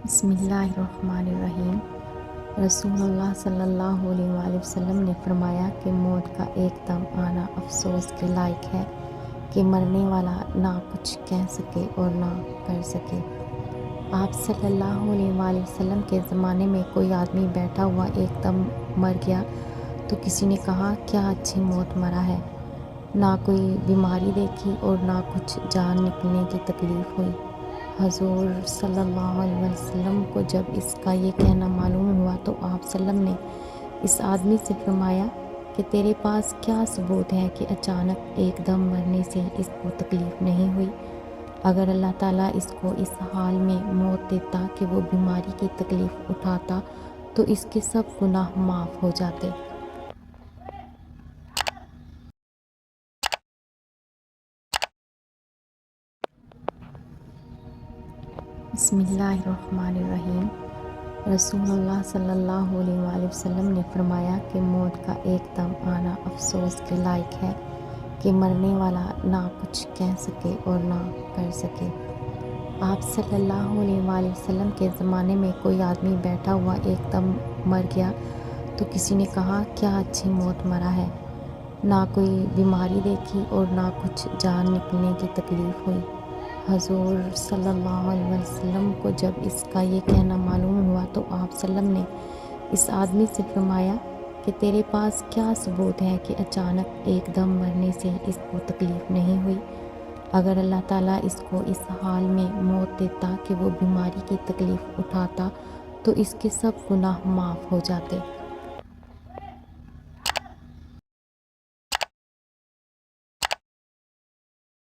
بسم اللہ الرحمن الرحیم۔ رسول اللہ صلی اللہ علیہ وآلہ وسلم نے فرمایا کہ موت کا ایک دم آنا افسوس کے لائق ہے کہ مرنے والا نہ کچھ کہہ سکے اور نہ کر سکے۔ آپ صلی اللہ علیہ وآلہ وسلم کے زمانے میں کوئی آدمی بیٹھا ہوا ایک دم مر گیا تو کسی نے کہا کیا اچھی موت مرا ہے، نہ کوئی بیماری دیکھی اور نہ کچھ جان نکلنے کی تکلیف ہوئی۔ حضور صلی اللہ علیہ وسلم کو جب اس کا یہ کہنا معلوم ہوا تو آپ صلی اللہ علیہ وسلم نے اس آدمی سے فرمایا کہ تیرے پاس کیا ثبوت ہے کہ اچانک ایک دم مرنے سے اس کو تکلیف نہیں ہوئی؟ اگر اللہ تعالیٰ اس کو اس حال میں موت دیتا کہ وہ بیماری کی تکلیف اٹھاتا تو اس کے سب گناہ معاف ہو جاتے۔ بسم اللہ الرحمن الرحیم۔ رسول اللہ صلی اللہ علیہ وآلہ وسلم نے فرمایا کہ موت کا ایک دم آنا افسوس کے لائق ہے کہ مرنے والا نہ کچھ کہہ سکے اور نہ کر سکے۔ آپ صلی اللہ علیہ وآلہ وسلم کے زمانے میں کوئی آدمی بیٹھا ہوا ایک دم مر گیا تو کسی نے کہا کیا اچھی موت مرا ہے، نہ کوئی بیماری دیکھی اور نہ کچھ جان نکلنے کی تکلیف ہوئی۔ حضور صلی اللہ علیہ وسلم کو جب اس کا یہ کہنا معلوم ہوا تو آپ صلی اللہ علیہ وسلم نے اس آدمی سے فرمایا کہ تیرے پاس کیا ثبوت ہے کہ اچانک ایک دم مرنے سے اس کو تکلیف نہیں ہوئی؟ اگر اللہ تعالیٰ اس کو اس حال میں موت دیتا کہ وہ بیماری کی تکلیف اٹھاتا تو اس کے سب گناہ معاف ہو جاتے۔